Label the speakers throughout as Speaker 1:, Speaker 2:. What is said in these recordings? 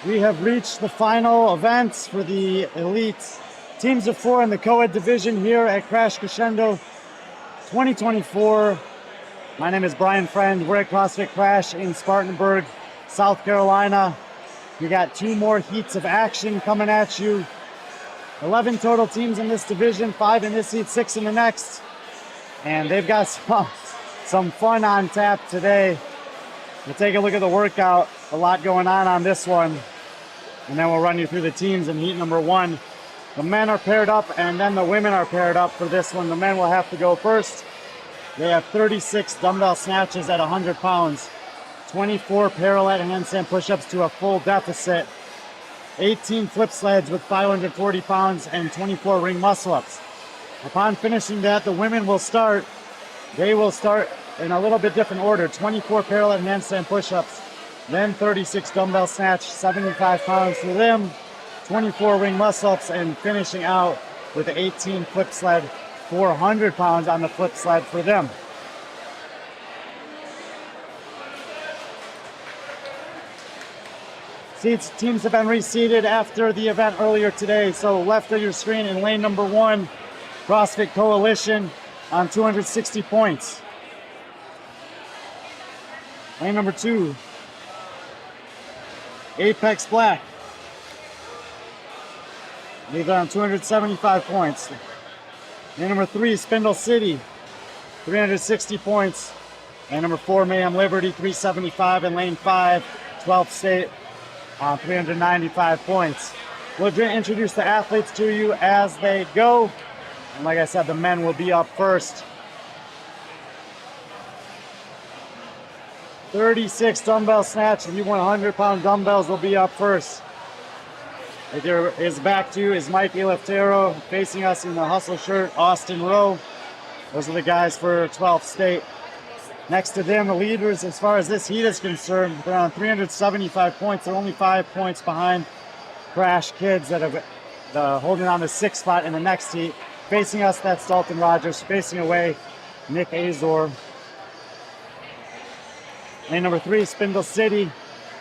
Speaker 1: We have reached the final events for the elite teams of 4 in the co-ed division here at Crescendo 2024. My name is B.Friendly. We're at CrossFit Crash in Spartanburg, South Carolina. We got 2 more heats of action coming at you. 11 total teams in this division, 5 in this heat, 6 in the next. And they've got some fun on tap today. We'll take a look at the workout. A lot going on this one. And then we'll run you through the teams in heat number 1. The men are paired up and then the women are paired up for this one. The men will have to go first. They have 36 dumbbell snatches at 100 pounds, 24 parallette handstand push-ups to a full deficit, 18 flip sleds with 540 pounds, and 24 ring muscle-ups. Upon finishing that, the women will start. They will start in a little bit different order. 24 parallette handstand push-ups, then 36 dumbbell snatch, 75 pounds for them, 24 ring muscle-ups, and finishing out with 18 flip sled, 400 pounds on the flip sled for them. Teams have been reseated after the event earlier today. So left of your screen in lane number 1, CrossFit Coalition on 260 points. Lane number 2, Apex Black. They're on 275 points. Lane number 3, Spindle City, 360 points. Lane number 4, Mayhem Liberty, 375. And lane 5, 12th State, 395 points. We'll introduce the athletes to you as they go. And like I said, the men will be up first. 36 dumbbell snatch, and you 100-pound dumbbells will be up first. His back to is Mike Eleftero, facing us in the hustle shirt, Austin Rowe. Those are the guys for 12th State. Next to them, the leaders, as far as this heat is concerned, they're on 375 points. They're only 5 points behind Crash Kids that are holding on the 6th spot in the next heat. Facing us, that's Dalton Rogers. Facing away, Nick Azor. Lane number 3, Spindle City.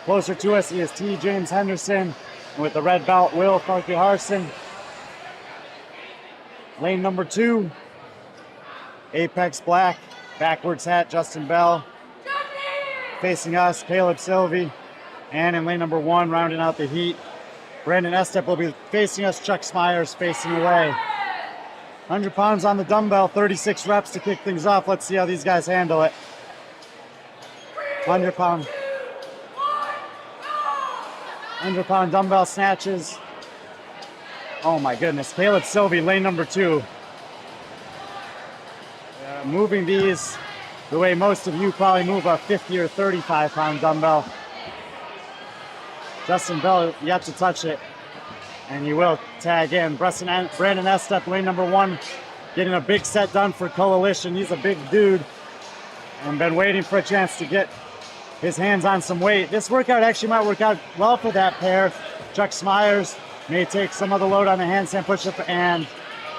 Speaker 1: Closer to us, he is T. James Henderson. And with the red belt, Will Funky Harson. Lane number 2, Apex Black. Backwards hat, Justin Bell. Facing us, Caleb Sylvie. And in lane number 1, rounding out the heat, Brandon Estep will be facing us, Chuck Smyers facing away. 100 pounds on the dumbbell, 36 reps to kick things off. Let's see how these guys handle it. 100-pound dumbbell snatches. Oh my goodness, Caleb Sylvie, lane number 2. Moving these the way most of you probably move a 50 or 35-pound dumbbell. Justin Bell yet to touch it, and he will tag in. Brandon Estep, lane number 1, getting a big set done for Coalition. He's a big dude and been waiting for a chance to get his hands on some weight. This workout actually might work out well for that pair. Chuck Smyers may take some of the load on the handstand push-up and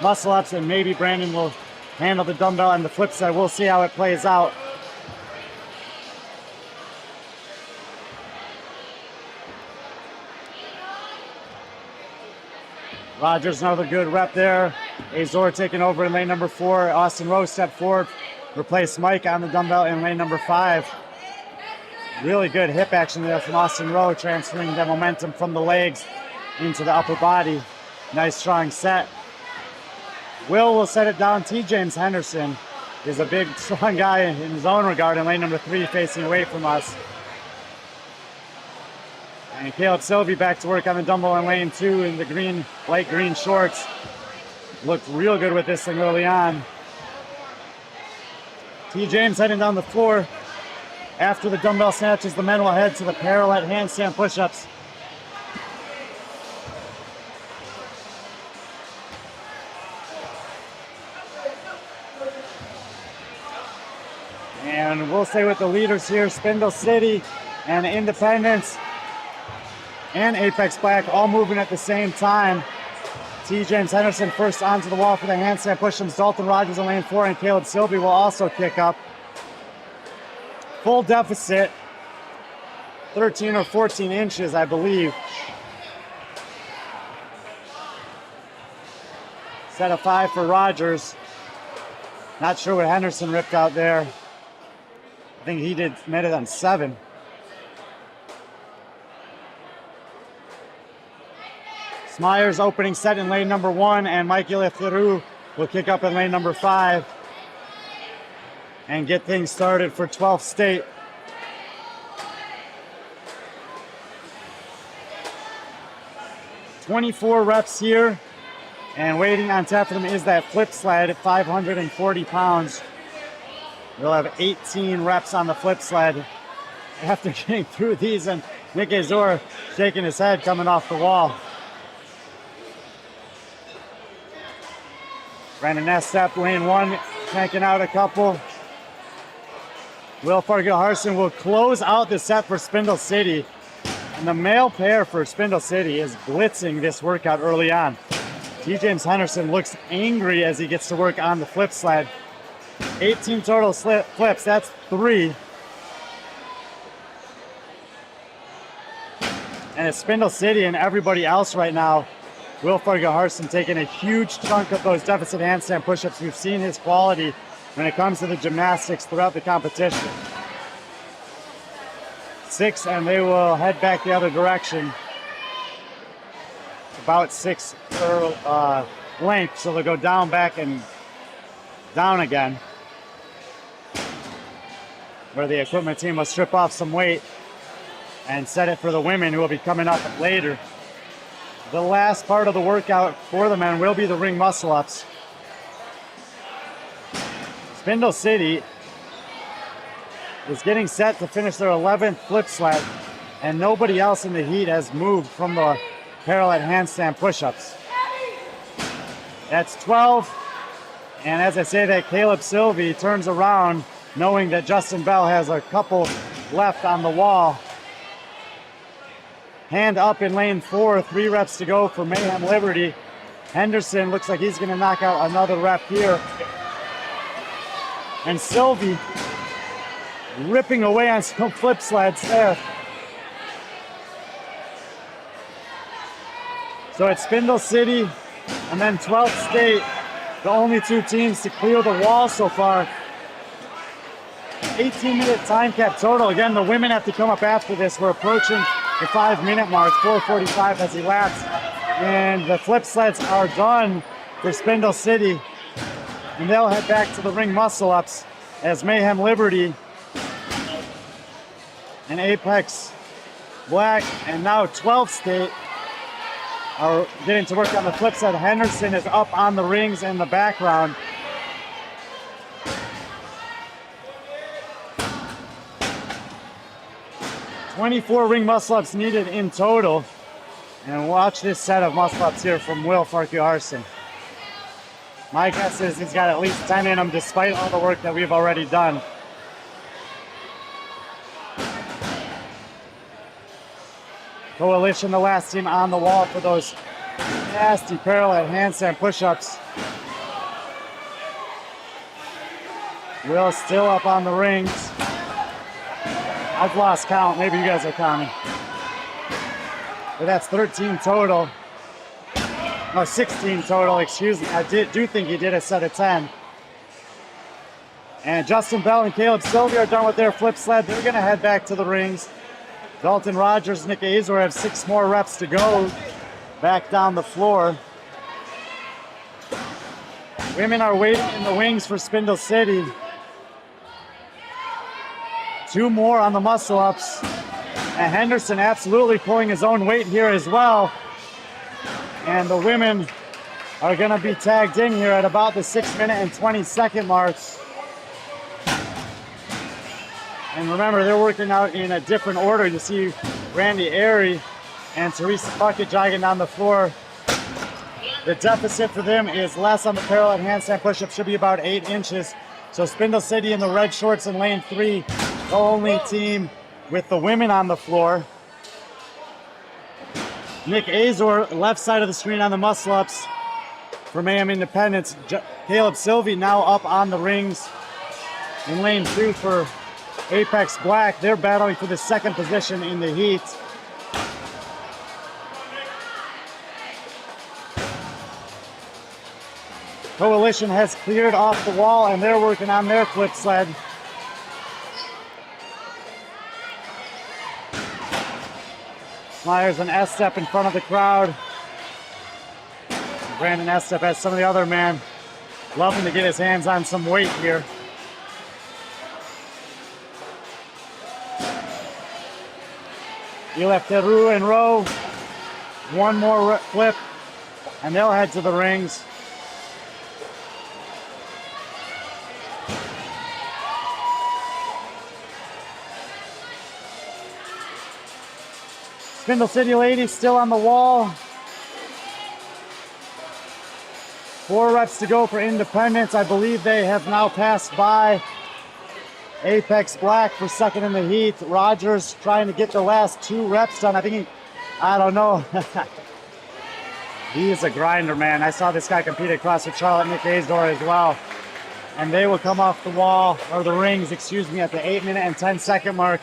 Speaker 1: muscle-ups, and maybe Brandon will handle the dumbbell and the flip side. We'll see how it plays out. Rogers, another good rep there. Azor taking over in lane number 4. Austin Rowe stepped forward, replaced Mike on the dumbbell in lane number 5. Really good hip action there from Austin Rowe, transferring the momentum from the legs into the upper body. Nice strong set. Will set it down. T. James Henderson is a big, strong guy in his own regard in lane number 3, facing away from us. And Caleb Sylvie back to work on the dumbbell in lane 2 in the light green shorts. Looked real good with this thing early on. T. James heading down the floor. After the dumbbell snatches, the men will head to the parallette handstand push-ups. And we'll stay with the leaders here, Spindle City and Independence and Apex Black, all moving at the same time. T. James Henderson first onto the wall for the handstand push-ups. Dalton Rogers in lane 4, and Caleb Sylvie will also kick up. Full deficit. 13 or 14 inches, I believe. Set of 5 for Rogers. Not sure what Henderson ripped out there. I think he made it on 7. Smyers opening set in lane number 1, and Mikey Letheroux will kick up in lane number 5 and get things started for 12th state. "24 reps here, and waiting on top of them is that flip sled at 540 pounds. We'll have 18 reps on the flip sled after getting through these, and Nick Azor shaking his head coming off the wall. Brandon Estep, lane 1, cranking out a couple. Will Fargo-Harson will close out the set for Spindle City. And the male pair for Spindle City is blitzing this workout early on. T. James Henderson looks angry as he gets to work on the flip sled. 18 total flips, that's 3. And it's Spindle City and everybody else right now. Will Fargo-Harson taking a huge chunk of those deficit handstand push-ups. We've seen his quality when it comes to the gymnastics throughout the competition. 6, and they will head back the other direction. About 6 per length, so they'll go down, back, and down again. Where the equipment team will strip off some weight and set it for the women, who will be coming up later. The last part of the workout for the men will be the ring muscle-ups. Spindle City is getting set to finish their 11th flip sled, and nobody else in the heat has moved from the parallel handstand push-ups. That's 12, and as I say that, Caleb Sylvie turns around knowing that Justin Bell has a couple left on the wall. Hand up in lane 4, 3 reps to go for Mayhem Liberty. Henderson looks like he's gonna knock out another rep here. And Sylvie ripping away on some flip sleds there. So it's Spindle City and then 12th State, the only 2 teams to clear the wall so far. 18-minute time cap total. Again, the women have to come up after this. We're approaching the 5-minute mark. 4:45 has elapsed. And the flip sleds are done for Spindle City. And they'll head back to the ring muscle-ups as Mayhem Liberty and Apex Black and now 12th State are getting to work on the flip sled. Henderson is up on the rings in the background. "24 ring muscle-ups needed in total. And watch this set of muscle-ups here from Will Fargo-Harson. My guess is he's got at least 10 in him despite all the work that we've already done. Coalition, the last team on the wall for those nasty parallel handstand push-ups. Will still up on the rings. I've lost count, maybe you guys are counting. But that's 13 total. No, 16 total, excuse me. I do think he did a set of 10. And Justin Bell and Caleb Sylvie are done with their flip sled. They're gonna head back to the rings. Dalton Rogers, Nick Azor have 6 more reps to go. Back down the floor. Women are waiting in the wings for Spindle City. 2 more on the muscle-ups. And Henderson absolutely pulling his own weight here as well. And the women are gonna be tagged in here at about the 6-minute and 20-second marks. And remember, they're working out in a different order. You see Randy Airy and Teresa Puckett jogging down the floor. The deficit for them is less on the parallel handstand push-up, should be about 8 inches. So Spindle City in the red shorts in lane 3, the only team with the women on the floor. Nick Azor, left side of the screen on the muscle-ups for Mayhem Independence. Caleb Sylvie now up on the rings in lane 2 for Apex Black, they're battling for the second position in the heat. Coalition has cleared off the wall and they're working on their flip sled. Myers and S-Step in front of the crowd. Brandon S-Step has some of the other men loving to get his hands on some weight here. Eleftheru and Rowe. One more flip and they'll head to the rings. Spindle City ladies still on the wall. 4 reps to go for independence. I believe they have now passed by Apex Black for second in the heat. Rogers trying to get the last 2 reps done. I don't know. He is a grinder, man. I saw this guy compete at CrossFit Charlotte, Nick Azor as well. And they will come off the wall, or the rings, excuse me, at the 8-minute and 10-second mark.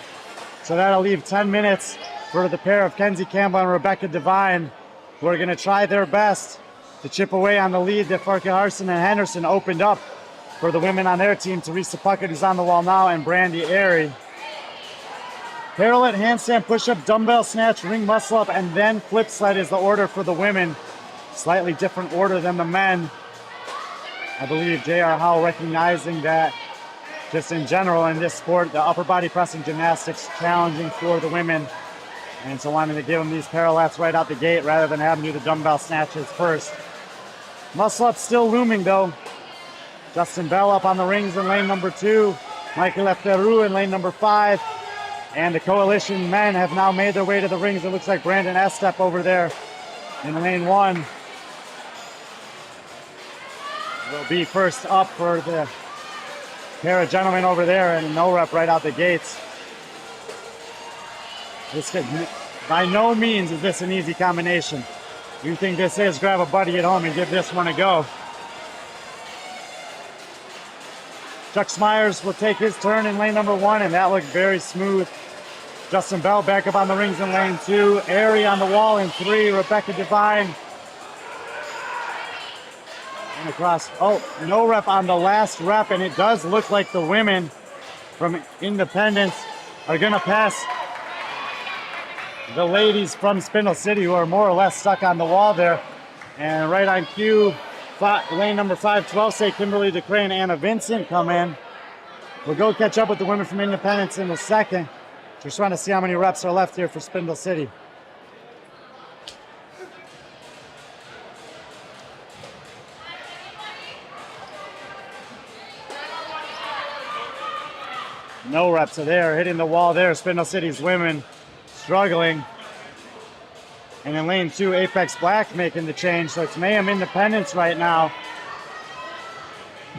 Speaker 1: So that'll leave 10 minutes for the pair of Kenzie Campbell and Rebecca Devine, who are going to try their best to chip away on the lead that Farka Harson and Henderson opened up for the women on their team. Teresa Puckett, who's on the wall now, and Brandy Airy. Parallette handstand push-up, dumbbell snatch, ring muscle-up, and then flip sled is the order for the women. Slightly different order than the men. I believe J.R. Howell recognizing that just in general in this sport, the upper body pressing gymnastics challenging for the women. And so wanting to give them these parallettes right out the gate rather than having to do the dumbbell snatches first. Muscle up still looming though. Justin Bell up on the rings in lane number 2. Michael Efteru in lane number 5. And the Coalition men have now made their way to the rings. It looks like Brandon S-Step over there in lane 1 will be first up for the pair of gentlemen over there, and no rep right out the gates. By no means is this an easy combination. You think this is, grab a buddy at home and give this one a go. Chuck Smyers will take his turn in lane number 1, and that looked very smooth. Justin Bell back up on the rings in lane 2. Airy on the wall in 3. Rebecca Devine. And across, no rep on the last rep, and it does look like the women from Independence are gonna pass the ladies from Spindle City, who are more or less stuck on the wall there. And right on cue, lane number 5, 12, say Kimberly DeCray and Anna Vincent come in. We'll go catch up with the women from Independence in a second. Just trying to see how many reps are left here for Spindle City. No reps are there, hitting the wall there. Spindle City's women struggling. And in lane 2, Apex Black making the change. So it's Mayhem Independence right now,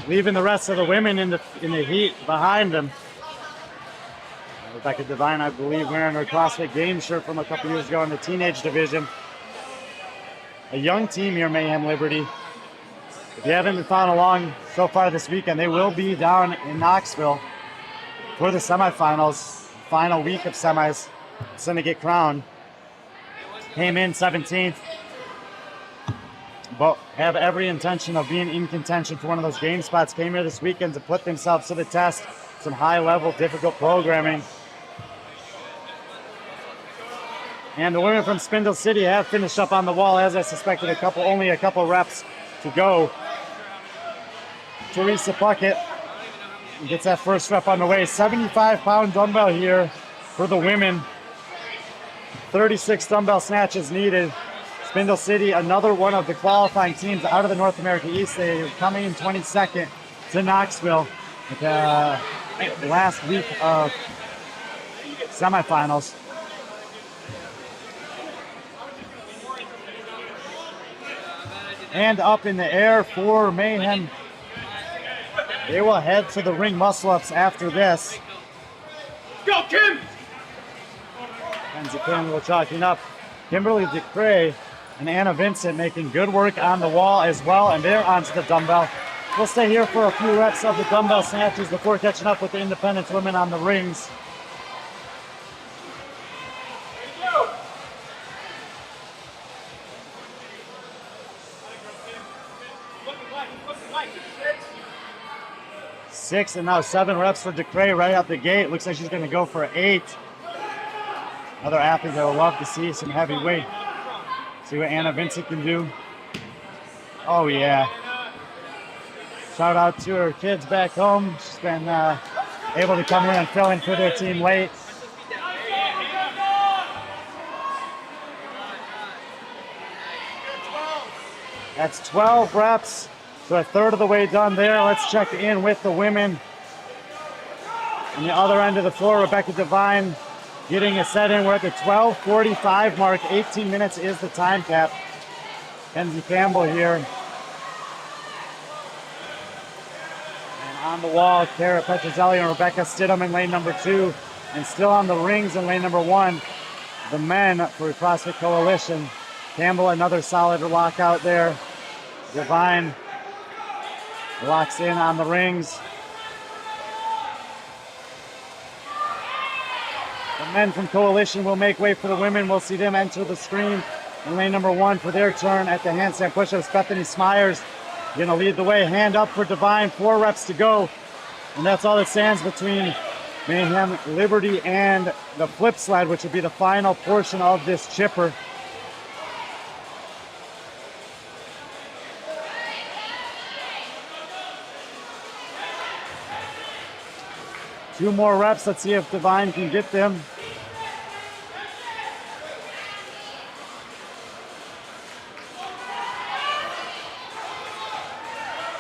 Speaker 1: leaving the rest of the women in the heat behind them. Rebecca Devine, I believe, wearing her CrossFit Games shirt from a couple years ago in the teenage division. A young team here, Mayhem Liberty. If you haven't been following along so far this weekend, they will be down in Knoxville for the semifinals, final week of semis. Syndicate Crown came in 17th, but have every intention of being in contention for one of those game spots. Came here this weekend to put themselves to the test. Some high-level, difficult programming. And the women from Spindle City have finished up on the wall, as I suspected. Only a couple reps to go. Teresa Puckett gets that first rep on the way. 75-pound dumbbell here for the women. 36 dumbbell snatches needed. Spindle City, another one of the qualifying teams out of the North America East. They are coming in 22nd to Knoxville at the last week of semifinals. And up in the air for Mayhem. They will head to the ring muscle-ups after this.
Speaker 2: Go, Kim!
Speaker 1: Kenzie Campbell chalking up. Kimberly DeCray and Anna Vincent making good work on the wall as well, and they're onto the dumbbell. We'll stay here for a few reps of the dumbbell snatches before catching up with the independence women on the rings. Six and now 7 reps for DeCray right out the gate. Looks like she's going to go for 8. Another athlete that would love to see some heavy weight. See what Anna Vincent can do. Oh yeah. Shout out to her kids back home. She's been able to come in and fill in for their team late. That's 12 reps. So a third of the way done there. Let's check in with the women. On the other end of the floor, Rebecca Devine getting a set in. We're at the 12:45 mark. 18 minutes is the time cap. Kenzie Campbell here. And on the wall, Kara Petrozelli and Rebecca Stidham in lane number 2. And still on the rings in lane number 1, the men for CrossFit Coalition. Campbell, another solid lockout there. Devine locks in on the rings. The men from Coalition will make way for the women. We'll see them enter the screen in lane number 1 for their turn at the handstand push-ups. Bethany Smyers going to lead the way. Hand up for Devine. 4 reps to go. And that's all that stands between Mayhem Liberty and the flip sled, which will be the final portion of this chipper. Two more reps. Let's see if Devine can get them.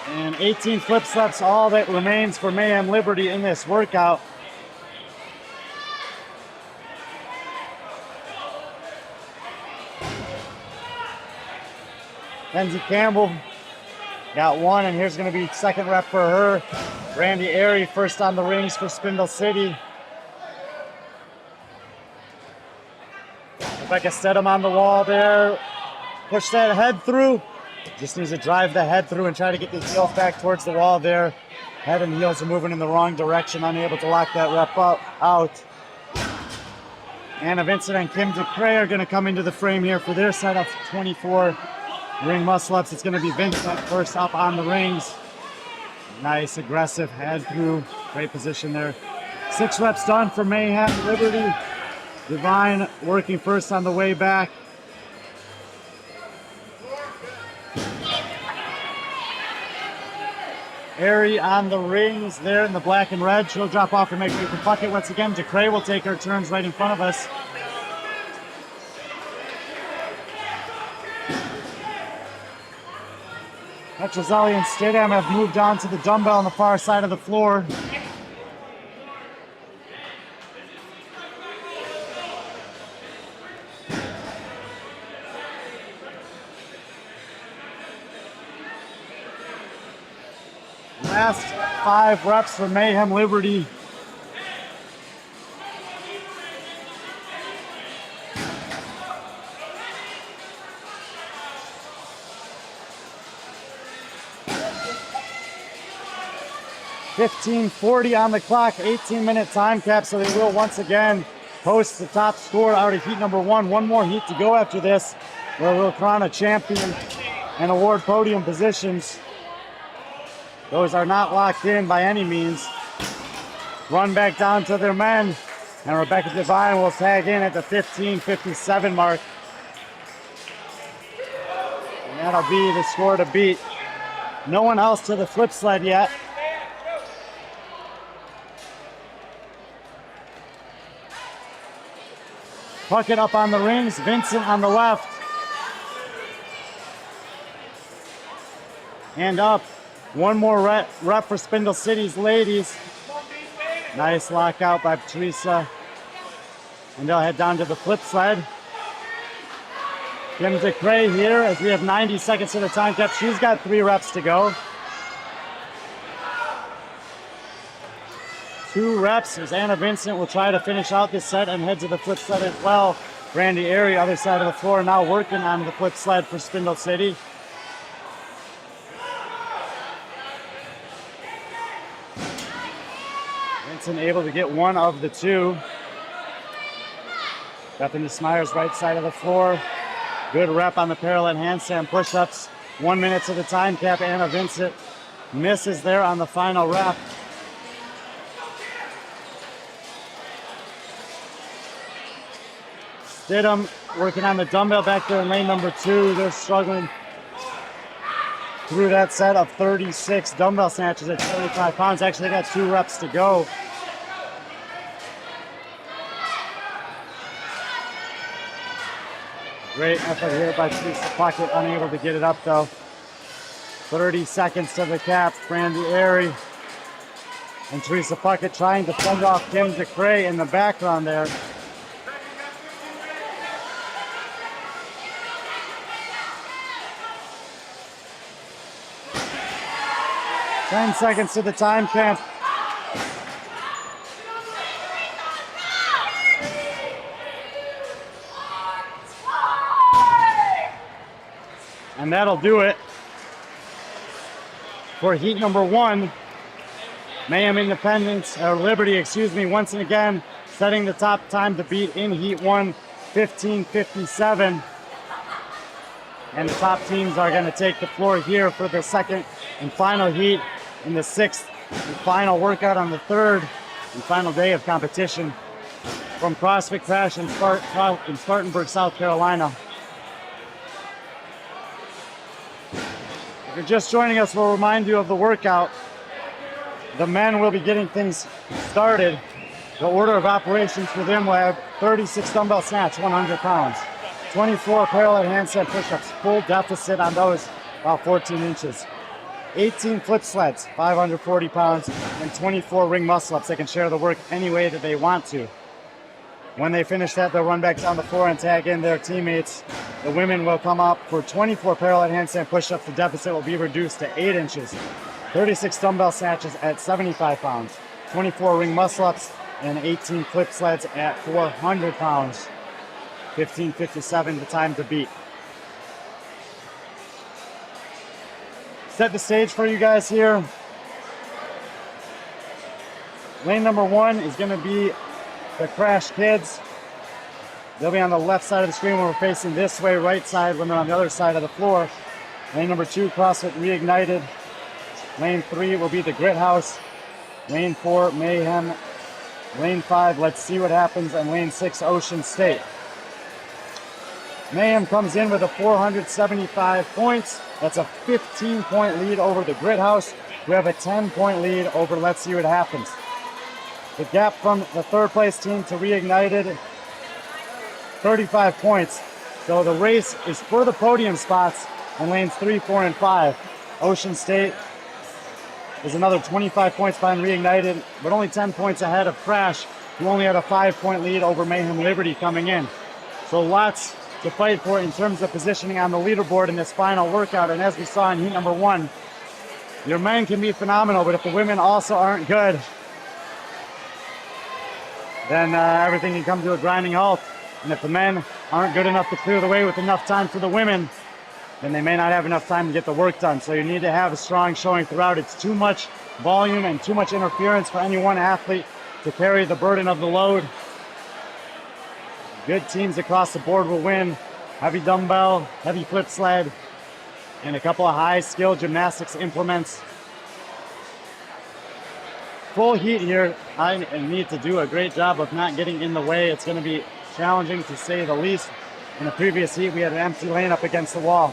Speaker 1: And 18 flip steps, all that remains for Mayhem Liberty in this workout. Kenzie Campbell got 1, and here's going to be second rep for her. Randy Airy first on the rings for Spindle City. Rebecca Stedham on the wall there. Push that head through. Just needs to drive the head through and try to get the heels back towards the wall there. Head and heels are moving in the wrong direction, unable to lock that rep out. Anna Vincent and Kim DeCray are going to come into the frame here for their set of 24 ring muscle-ups. It's going to be Vincent first up on the rings. Nice, aggressive head through. Great position there. 6 reps done for Mayhem Liberty. Devine working first on the way back. Airy on the rings there in the black and red. She'll drop off and make way for bucket once again. DeCray will take her turns right in front of us. Petrozelli and Stidham have moved on to the dumbbell on the far side of the floor. Last 5 reps for Mayhem Liberty. $15:40 on the clock, 18-minute time cap, so they will once again post the top score out of heat number 1. One more heat to go after this, where we'll crown a champion and award podium positions. Those are not locked in by any means. Run back down to their men, and Rebecca Devine will tag in at the 15:57 mark. And that'll be the score to beat. No one else to the flip sled yet. Puckett up on the rings, Vincent on the left. Hand up. One more rep for Spindle City's ladies. Nice lockout by Teresa. And they'll head down to the flip sled. Kim DeCray here as we have 90 seconds to the time cap. She's got 3 reps to go. 2 reps as Anna Vincent will try to finish out this set and head to the flip sled as well. Randy Airy, other side of the floor, now working on the flip sled for Spindle City. Robinson able to get one of the two. Bethany Smyers right side of the floor. Good rep on the parallel handstand push-ups. 1 minute to the time cap. Anna Vincent misses there on the final rep. Stidham working on the dumbbell back there in lane number 2. They're struggling through that set of 36 dumbbell snatches at 75 pounds. Actually, they got 2 reps to go. Great effort here by Teresa Puckett, unable to get it up though. 30 seconds to the cap. Brandy Airy and Teresa Puckett trying to fend off Kim DeCray in the background there. Ten seconds to the time cap. And that'll do it for heat number 1. Mayhem Independence, or Liberty, excuse me, once again setting the top time to beat in heat 1, 15:57. And the top teams are going to take the floor here for the second and final heat in the 6th and final workout on the 3rd and final day of competition from CrossFit Crash in Spartanburg, South Carolina. If you're just joining us, we'll remind you of the workout. The men will be getting things started. The order of operations for them will have 36 dumbbell snatch, 100 pounds. 24 parallel handstand push-ups, full deficit on those, about 14 inches. 18 flip sleds, 540 pounds, and 24 ring muscle-ups. They can share the work any way that they want to. When they finish that, they'll run back down the floor and tag in their teammates. The women will come up for 24 parallel handstand push-ups. The deficit will be reduced to 8 inches. 36 dumbbell snatches at 75 pounds. 24 ring muscle-ups and 18 flip sleds at 400 pounds. 15:57 the time to beat. Set the stage for you guys here. Lane number 1 is going to be the Crash Kids. They'll be on the left side of the screen when we're facing this way, right side when they're on the other side of the floor. Lane number 2, CrossFit Reignited. Lane 3 will be the Grit House. Lane 4, Mayhem. Lane 5, Let's See What Happens. And Lane 6, Ocean State. Mayhem comes in with a 475 points. That's a 15-point lead over the Grit House. We have a 10-point lead over Let's See What Happens. The gap from the 3rd place team to Reignited, 35 points. So the race is for the podium spots on lanes 3, 4, and 5. Ocean State is another 25 points behind Reignited, but only 10 points ahead of Crash, who only had a 5-point lead over Mayhem Liberty coming in. So lots to fight for in terms of positioning on the leaderboard in this final workout. And as we saw in heat number 1, your men can be phenomenal, but if the women also aren't good, then everything can come to a grinding halt. And if the men aren't good enough to clear the way with enough time for the women, then they may not have enough time to get the work done. So you need to have a strong showing throughout. It's too much volume and too much interference for any one athlete to carry the burden of the load. Good teams across the board will win. Heavy dumbbell, heavy flip sled, and a couple of high skill gymnastics implements. Full heat here. I need to do a great job of not getting in the way. It's going to be challenging to say the least. In the previous heat, we had an empty lane up against the wall.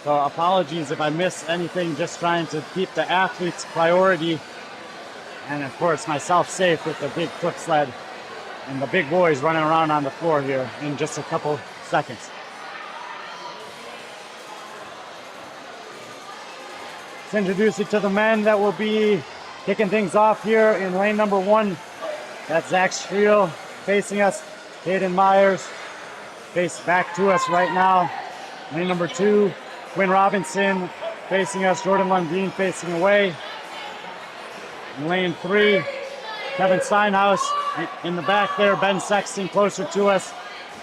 Speaker 1: So apologies if I miss anything, just trying to keep the athletes priority. And of course, myself safe with the big flip sled and the big boys running around on the floor here in just a couple seconds. Let's introduce you to the men that will be kicking things off here in lane number 1. That's Zach Striel facing us. Hayden Myers face back to us right now. Lane number 2, Quinn Robinson facing us. Jordan Lundeen facing away. In lane 3, Kevin Steinhaus in the back there. Ben Sexton closer to us.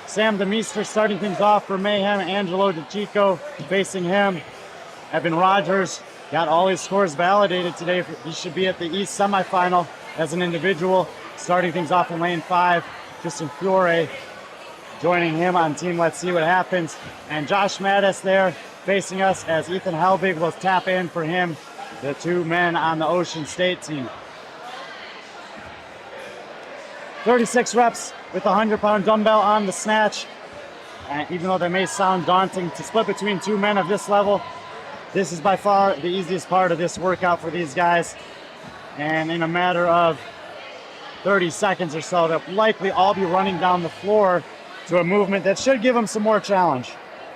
Speaker 1: Sam DeMeester starting things off for Mayhem. Angelo DeChico facing him. Evan Rogers got all his scores validated today. He should be at the East semifinal as an individual. Starting things off in lane 5, Tristan Fiore joining him on team Let's See What Happens. And Josh Mattis there facing us as Ethan Helbig will tap in for him, the two men on the Ocean State team. 36 reps with a 100-pound dumbbell on the snatch. And even though that may sound daunting to split between two men of this level, this is by far the easiest part of this workout for these guys. And in a matter of 30 seconds or so, they'll likely all be running down the floor to a movement that should give them some more challenge.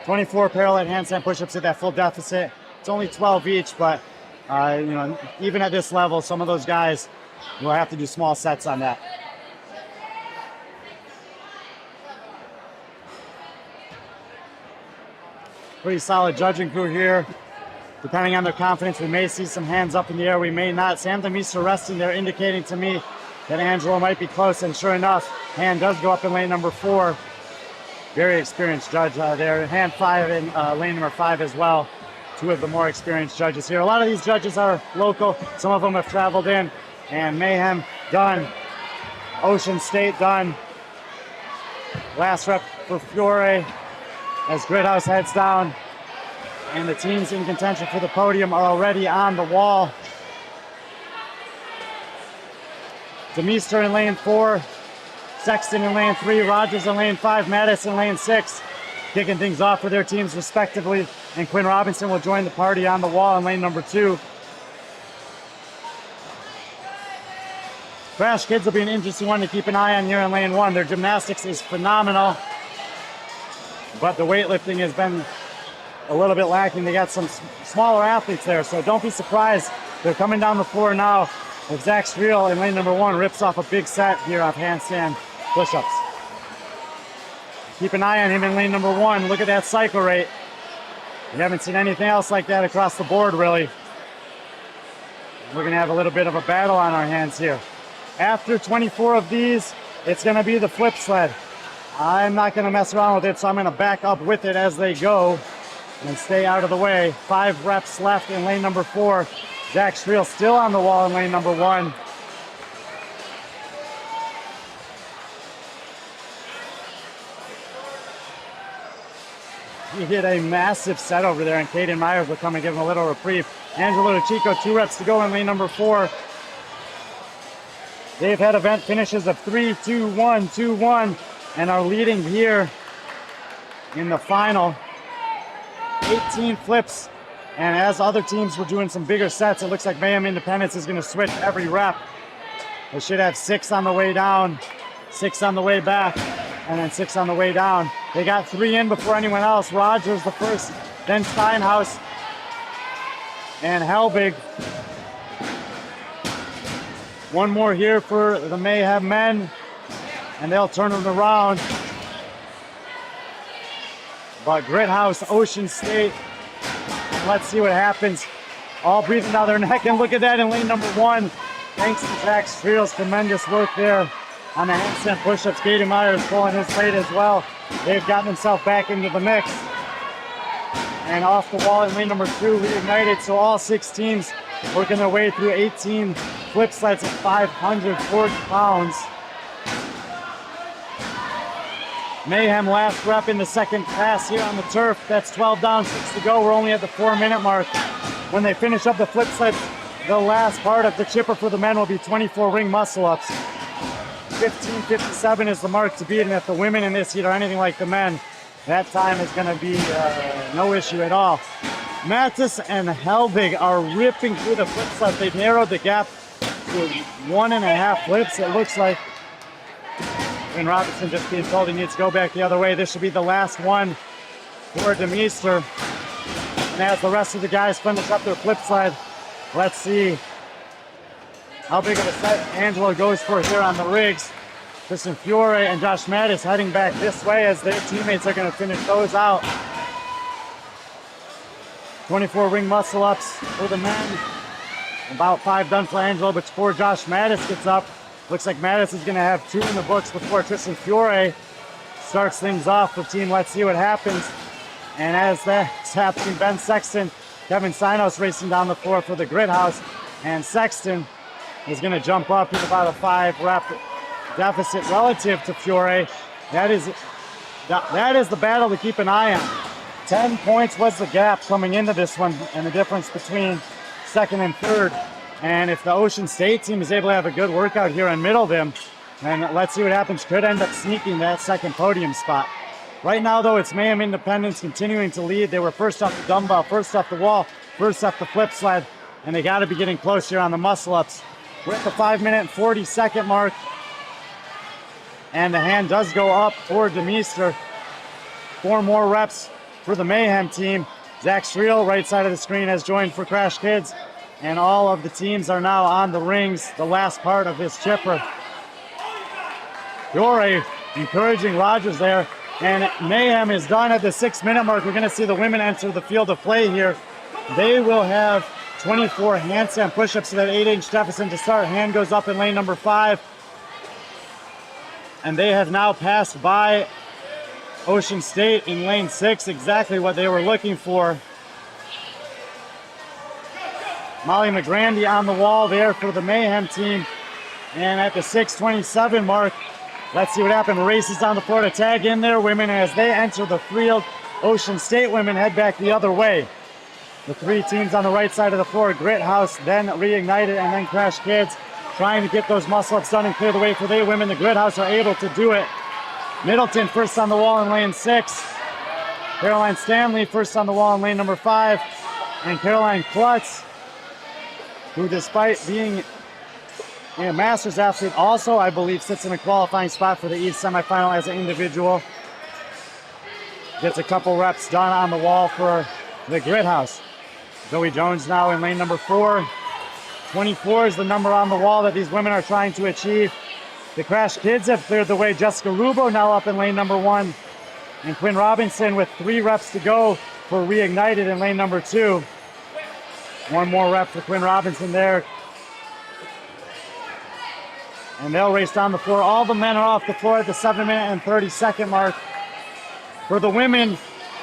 Speaker 1: 24 parallel handstand push-ups at that full deficit. It's only 12 each, but you know, even at this level, some of those guys will have to do small sets on that. Pretty solid judging crew here. Depending on their confidence, we may see some hands up in the air, we may not. Sam Demeester resting there, indicating to me that Angelo might be close, and sure enough, hand does go up in lane number 4. Very experienced judge there. Hand 5 in lane number 5 as well. Two of the more experienced judges here. A lot of these judges are local. Some of them have traveled in. And Mayhem done. Ocean State done. Last rep for Fiore as Gridhouse heads down. And the teams in contention for the podium are already on the wall. Demeester in lane 4, Sexton in lane 3, Rogers in lane 5, Mattis in lane 6, kicking things off for their teams respectively. And Quinn Robinson will join the party on the wall in lane number 2. Crash Kids will be an interesting one to keep an eye on here in lane 1. Their gymnastics is phenomenal, but the weightlifting has been a little bit lacking. They got some smaller athletes there, so don't be surprised. They're coming down the floor now. If Zach Striel in lane number 1 rips off a big set here off handstand push-ups. Keep an eye on him in lane number 1. Look at that cycle rate. We haven't seen anything else like that across the board, really. We're gonna have a little bit of a battle on our hands here. After 24 of these, it's gonna be the flip sled. I'm not gonna mess around with it, so I'm gonna back up with it as they go and stay out of the way. 5 reps left in lane number 4. Zach Striel still on the wall in lane number 1. He hit a massive set over there, and Caden Myers will come and give him a little reprieve. Angelo DeChico, 2 reps to go in lane number 4. They've had event finishes of 3, 2, 1, 2, 1, and are leading here in the final. 18 flips. And as other teams were doing some bigger sets, it looks like Mayhem Independence is going to switch every rep. They should have 6 on the way down, 6 on the way back, and then 6 on the way down. They got 3 in before anyone else. Rogers the first, then Steinhaus, and Helbig. One more here for the Mayhem men, and they'll turn it around. But Grithouse, Ocean State, let's see what happens. All breathing down their neck, and look at that in lane number 1. Thanks to Zach Striel's tremendous work there on the handstand push-ups. Caden Myers pulling his weight as well. They've gotten themselves back into the mix. And off the wall in lane number 2, reignited. So all 6 teams working their way through 18 flip sleds at 540 pounds. Mayhem last rep in the second pass here on the turf. That's 12 down, 6 to go. We're only at the 4-minute mark. When they finish up the flip sleds, the last part of the chipper for the men will be 24 ring muscle ups. 15:57 is the mark to beat, and if the women in this heat are anything like the men, that time is going to be no issue at all. Mattis and Helbig are ripping through the flip sleds. They've narrowed the gap to 1.5 flips, it looks like. And Robinson just being told he needs to go back the other way. This should be the last one for Demeester. And as the rest of the guys finish up their flip slide, let's see how big of a set Angelo goes for here on the rigs. Tristan Fiore and Josh Mattis heading back this way as their teammates are going to finish those out. 24 ring muscle ups for the men. About 5 done for Angelo, but before Josh Mattis gets up, looks like Mattis is going to have 2 in the books before Tristan Fiore starts things off for team Let's See What Happens. And as that's happening, Ben Sexton Kevin Sinos racing down the floor for the Grit House, and Sexton is going to jump up with about a 5-rep deficit relative to Fiore. That is the battle to keep an eye on. 10 points was the gap coming into this one, and the difference between second and third. And if the Ocean State team is able to have a good workout here and middle them, then let's see what happens. Could end up sneaking that second podium spot. Right now, though, it's Mayhem Independence continuing to lead. They were first off the dumbbell, first off the wall, first off the flip sled, and they got to be getting close here on the muscle ups. We're at the 5-minute and 40-second mark, and the hand does go up toward Demeester. 4 more reps for the Mayhem team. Zach Striel, right side of the screen, has joined for Crash Kids, and all of the teams are now on the rings, the last part of this chipper. Fiore encouraging Rogers there, and Mayhem is done at the 6-minute mark. We're going to see the women enter the field of play here. They will have 24 handstand push-ups to that 8-inch deficit to start. Hand goes up in lane number 5, and they have now passed by Ocean State in lane 6, exactly what they were looking for. Molly McGrandy on the wall there for the Mayhem team, and at the 6:27 mark, let's see what happens. Races on the floor to tag in their women as they enter the field. Ocean State women head back the other way. The 3 teams on the right side of the floor, Grit House, then Reignited, and then Crash Kids, trying to get those muscle-ups done and clear the way for the women. The Grit House are able to do it. Middleton first on the wall in lane 6. Caroline Stanley first on the wall in lane number 5. And Caroline Klutz, who despite being a Masters athlete, also, I believe, sits in a qualifying spot for the East semifinal as an individual. Gets a couple reps done on the wall for the Grit House. Zoe Jones now in lane number 4. 24 is the number on the wall that these women are trying to achieve. The Crash Kids have cleared the way. Jessica Rubo now up in lane number 1. And Quinn Robinson with 3 reps to go for Reignited in lane number 2. 1 more rep for Quinn Robinson there. And they'll race down the floor. All the men are off the floor at the 7-minute and 30-second mark. For the women,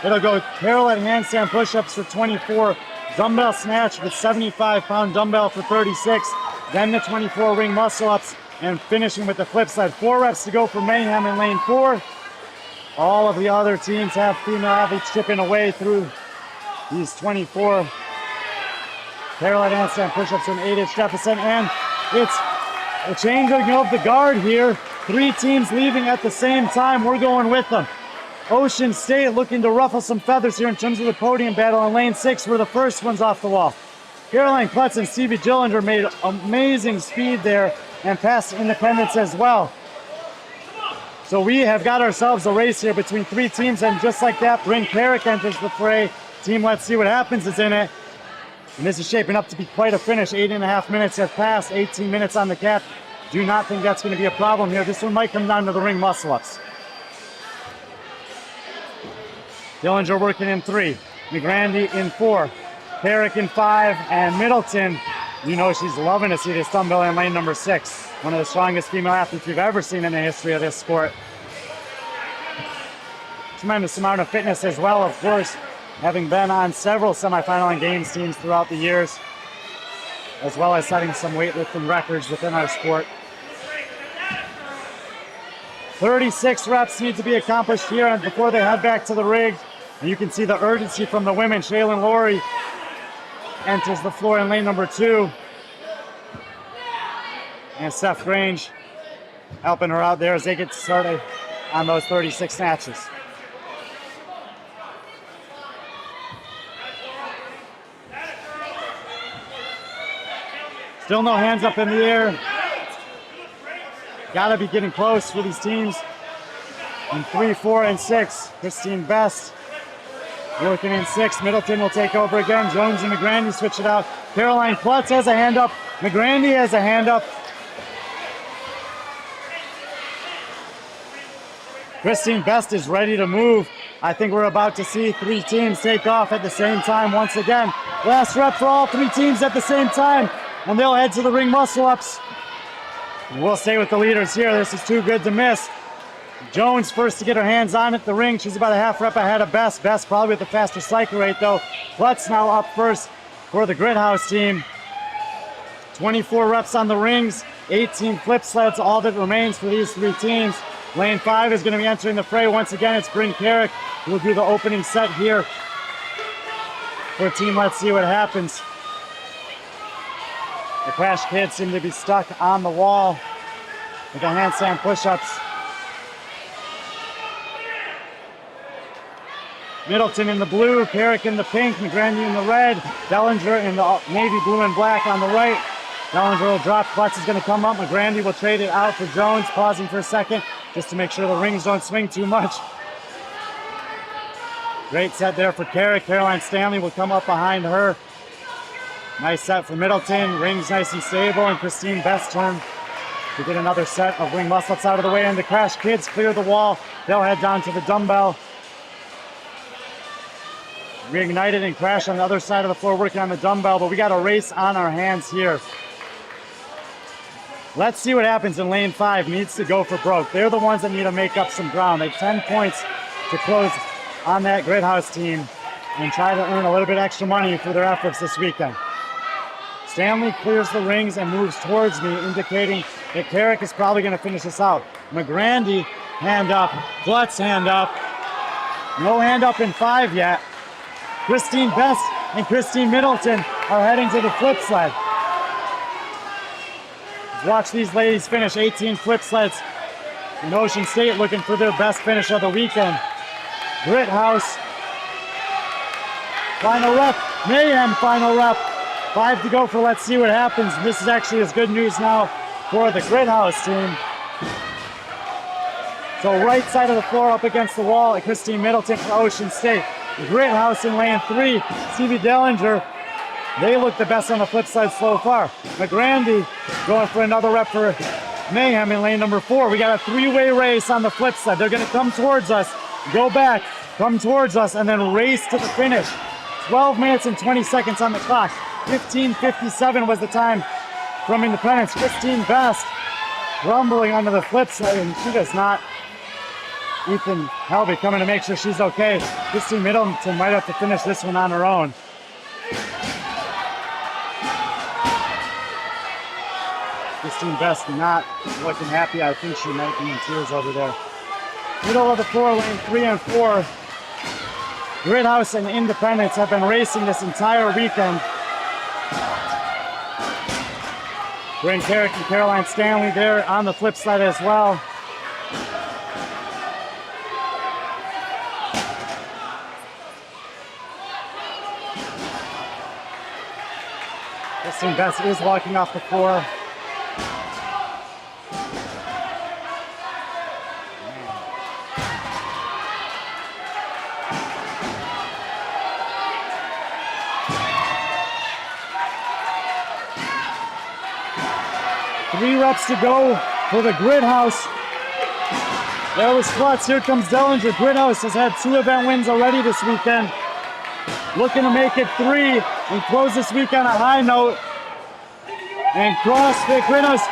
Speaker 1: it'll go parallel handstand push-ups for 24, dumbbell snatch with 75-pound dumbbell for 36, then the 24 ring muscle-ups, and finishing with the flip sled. 4 reps to go for Mayhem in lane 4. All of the other teams have female athletes chipping away through these 24 parallel handstand push-ups in 8-inch deficit, and it's a changing of the guard here. 3 teams leaving at the same time. We're going with them. Ocean State looking to ruffle some feathers here in terms of the podium battle in lane 6, where the first one's off the wall. Caroline Klutz and Stevie Dillinger made amazing speed there and passed Independence as well. So we have got ourselves a race here between 3 teams, and just like that, Bryn Carrick enters the fray. Team Let's See What Happens is in it. And this is shaping up to be quite a finish. 8.5 minutes have passed, 18 minutes on the cap. Do not think that's going to be a problem here. This one might come down to the ring muscle-ups. Dillinger working in 3, McGrandy in 4, Carrick in 5, and Middleton, you know she's loving to see this dumbbell in lane number 6. One of the strongest female athletes we've ever seen in the history of this sport. Tremendous amount of fitness as well, of course, having been on several semifinal and games teams throughout the years, as well as setting some weightlifting records within our sport. 36 reps need to be accomplished here and before they head back to the rig. And you can see the urgency from the women. Shaylin Laurie enters the floor in lane number 2. And Steph Grange helping her out there as they get started on those 36 snatches. Still no hands up in the air. Gotta be getting close for these teams. In 3, 4, and 6, Christine Best working in 6. Middleton will take over again. Jones and McGrandy switch it out. Caroline Klutz has a hand up. McGrandy has a hand up. Christine Best is ready to move. I think we're about to see 3 teams take off at the same time once again. Last rep for all 3 teams at the same time, and they'll head to the ring muscle-ups. We'll stay with the leaders here. This is too good to miss. Jones first to get her hands on it. The ring, she's about a half rep ahead of Best. Best probably with the faster cycle rate though. Klutz now up first for the Grit House team. 24 reps on the rings, 18 flip sleds, all that remains for these three teams. Lane 5 is going to be entering the fray. Once again, it's Bryn Carrick who will do the opening set here for team Let's See What Happens. The Crash Kids seem to be stuck on the wall with the handstand push-ups. Middleton in the blue, Carrick in the pink, McGrandy in the red, Dellinger in the navy blue and black on the right. Dellinger will drop, Klutz is going to come up, McGrandy will trade it out for Jones, pausing for a second just to make sure the rings don't swing too much. Great set there for Carrick. Caroline Stanley will come up behind her. Nice set for Middleton, rings nice and stable, and Christine Best turn to get another set of ring muscle-ups out of the way, and the Crash Kids clear the wall. They'll head down to the dumbbell. Reignited and Crash on the other side of the floor working on the dumbbell, but we got a race on our hands here. Let's see what happens in lane 5. Needs to go for broke. They're the ones that need to make up some ground. They have 10 points to close on that Grit House team and try to earn a little bit extra money for their efforts this weekend. Stanley clears the rings and moves towards me, indicating that Carrick is probably going to finish this out. McGrandy, hand up. Klutz, hand up. No hand up in 5 yet. Christine Best and Christine Middleton are heading to the flip sled. Watch these ladies finish 18 flip sleds in Ocean State, looking for their best finish of the weekend. Grit House, final rep, Mayhem final rep. 5 to go for Let's See What Happens. This is actually as good news now for the Grit House team. So right side of the floor up against the wall at Christine Middleton for Ocean State. The Grit House in lane 3, Stevie Dellinger, they look the best on the flip side so far. McGrandy going for another rep for Mayhem in lane number 4. We got a 3-way race on the flip side. They're going to come towards us, go back, come towards us, and then race to the finish. 12 minutes and 20 seconds on the clock. 15:57 was the time from Independence. Christine Best rumbling onto the flip side, and she does not. Ethan Helby coming to make sure she's okay. Christine Middleton might have to finish this one on her own. Christine Best not looking happy. I think she might be in tears over there. Middle of the floor, lane 3 and 4. Grit House and Independence have been racing this entire weekend. Bryn Carrick and Caroline Stanley there on the flip side as well. Christine Best is walking off the floor. Three reps to go for the Grit House. There was Klutz. Here comes Dellinger. Grit House has had 2 event wins already this weekend. Looking to make it 3 and close this week on a high note. And CrossFit Grit House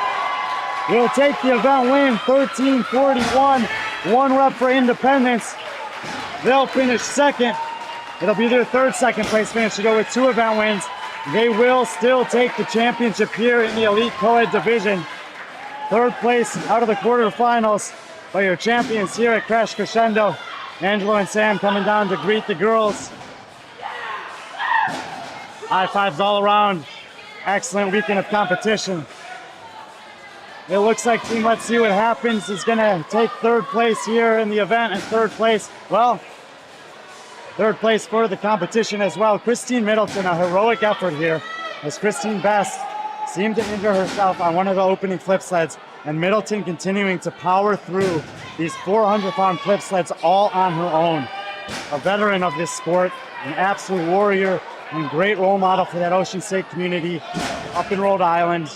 Speaker 1: will take the event win, 13:41. 1 rep for Independence. They'll finish second. It'll be their 3rd second place finish to go with 2 event wins. They will still take the championship here in the Elite Co-Ed division. 3rd place out of the quarterfinals by your champions here at Crash Crescendo. Angelo and Sam coming down to greet the girls. High fives all around. Excellent weekend of competition. It looks like Team Let's See What Happens is going to take 3rd place here in the event, and 3rd place, well, 3rd place for the competition as well. Christine Middleton, a heroic effort here as Christine Best seemed to injure herself on one of the opening flip sleds, and Middleton continuing to power through these 400-pound flip sleds all on her own. A veteran of this sport, an absolute warrior, and great role model for that Ocean State community up in Rhode Island.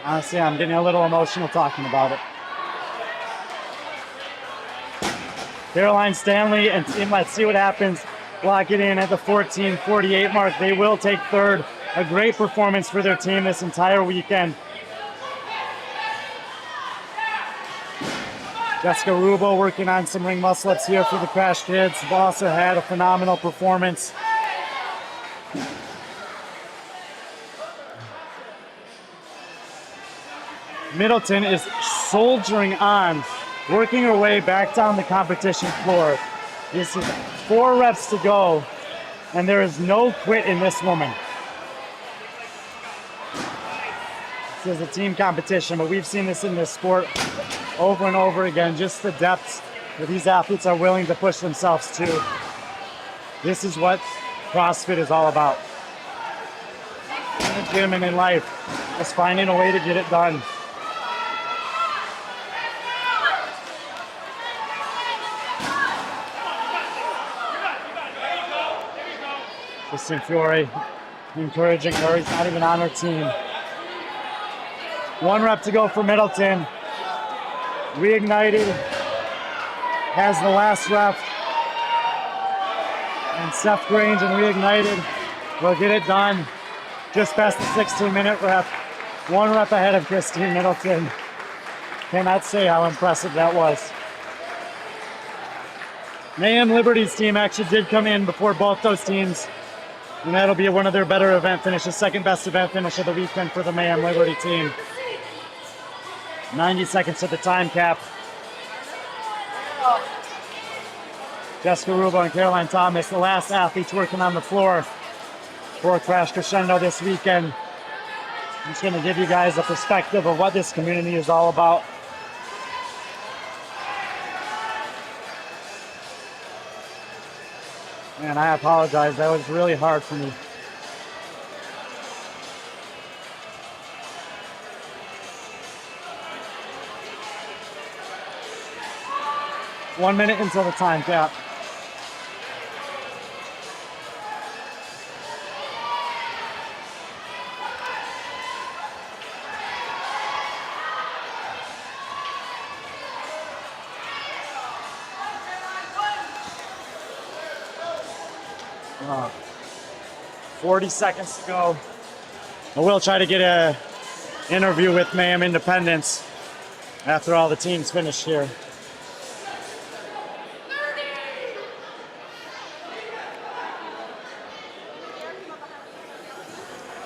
Speaker 1: Honestly, I'm getting a little emotional talking about it. Caroline Stanley and Team Let's See What Happens lock it in at the 14:48 mark. They will take 3rd. A great performance for their team this entire weekend. Jessica Rubo working on some ring muscle ups here for the Crash Kids. Also had a phenomenal performance. Middleton is soldiering on, working her way back down the competition floor. This is 4 reps to go, and there is no quit in this woman. This is a team competition, but we've seen this in this sport over and over again, just the depths that these athletes are willing to push themselves to. This is what CrossFit is all about. In the gym and in life, just finding a way to get it done. Kristen Fiore encouraging her. He's not even on her team. 1 rep to go for Middleton. Reignited has the last rep. And Seth Grange and Reignited will get it done just past the 16-minute rep. 1 rep ahead of Christine Middleton. Cannot say how impressive that was. Mayhem Liberty's team actually did come in before both those teams. And that'll be one of their better event finishes, second best event finish of the weekend for the Mayhem Liberty team. 90 seconds to the time cap. Jessica Rubo and Caroline Thomas, the last athletes working on the floor for Crash Crescendo this weekend. I'm just going to give you guys a perspective of what this community is all about. Man, I apologize. That was really hard for me. One minute until the time cap. Uh, 40 seconds to go. I will try to get an interview with Mayhem Independence after all the teams finish here.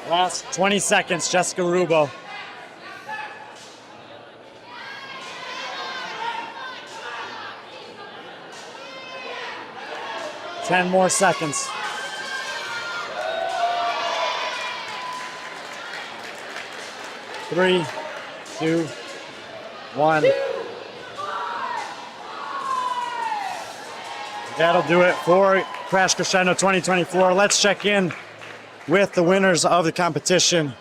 Speaker 1: Last 20 seconds, Jessica Rubo. Ten more seconds. 3, 2, 1. That'll do it for Crash Crescendo 2024. Let's check in with the winners of the competition.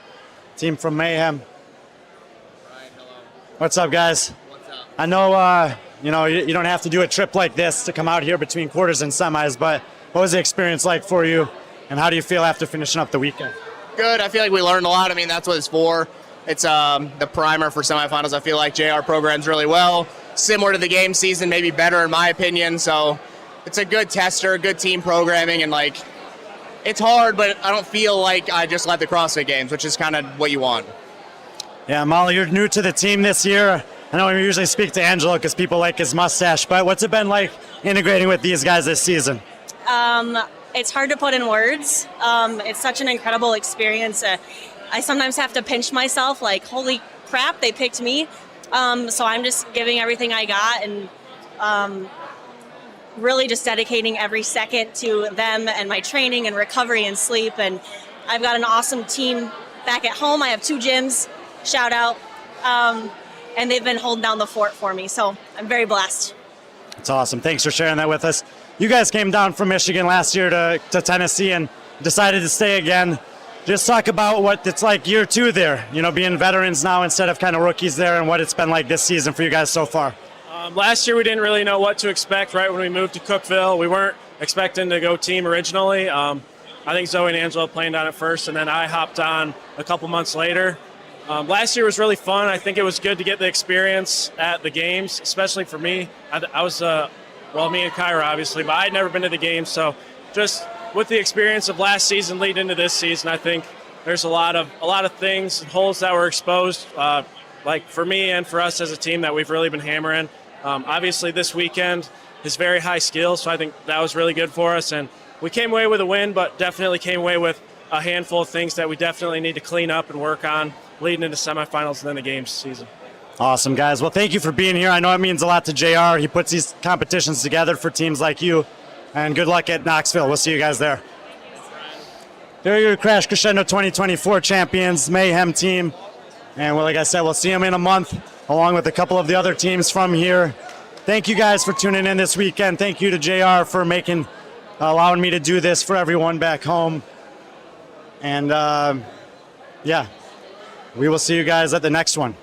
Speaker 1: Team from Mayhem.
Speaker 3: Brian, hello.
Speaker 1: What's up, guys?
Speaker 3: What's up?
Speaker 1: I know, you don't have to do a trip like this to come out here between quarters and semis, but what was the experience like for you, and how do you feel after finishing up the weekend?
Speaker 3: Good. I feel like we learned a lot. I mean, that's what it's for. It's the primer for semifinals. I feel like JR programs really well. Similar to the game season, maybe better in my opinion. So it's a good tester, good team programming, and like it's hard, but I don't feel like I just led the CrossFit Games, which is kind of what you want.
Speaker 1: Yeah, Molly, you're new to the team this year. I know we usually speak to Angelo because people like his mustache, but what's it been like integrating with these guys this season?
Speaker 4: It's hard to put in words. It's such an incredible experience. I sometimes have to pinch myself, like, holy crap, they picked me. So I'm just giving everything I got and really just dedicating every second to them and my training and recovery and sleep. And I've got an awesome team back at home. I have 2 gyms, shout out. And they've been holding down the fort for me. So I'm very blessed.
Speaker 1: It's awesome. Thanks for sharing that with us. You guys came down from Michigan last year to Tennessee and decided to stay again. Just talk about what it's like year 2 there, being veterans now instead of kind of rookies there, and what it's been like this season for you guys so far.
Speaker 5: Last year we didn't really know what to expect right when we moved to Cookeville. We weren't expecting to go team originally. I think Zoe and Angela planned on it first, and then I hopped on a couple months later. Last year was really fun. I think it was good to get the experience at the games, especially for me. I was, me and Kyra obviously, but I'd never been to the games, so just with the experience of last season leading into this season, I think there's a lot of things, holes that were exposed, like for me and for us as a team that we've really been hammering. Obviously, this weekend is very high skill, so I think that was really good for us. And we came away with a win, but definitely came away with a handful of things that we definitely need to clean up and work on leading into semifinals and then the games season.
Speaker 1: Awesome, guys. Well, thank you for being here. I know it means a lot to JR. He puts these competitions together for teams like you. And good luck at Knoxville. We'll see you guys there. There are your Crash Crescendo 2024 champions, Mayhem team. And well, like I said, we'll see them in a month, along with a couple of the other teams from here. Thank you guys for tuning in this weekend. Thank you to JR for allowing me to do this for everyone back home. And yeah, we will see you guys at the next one.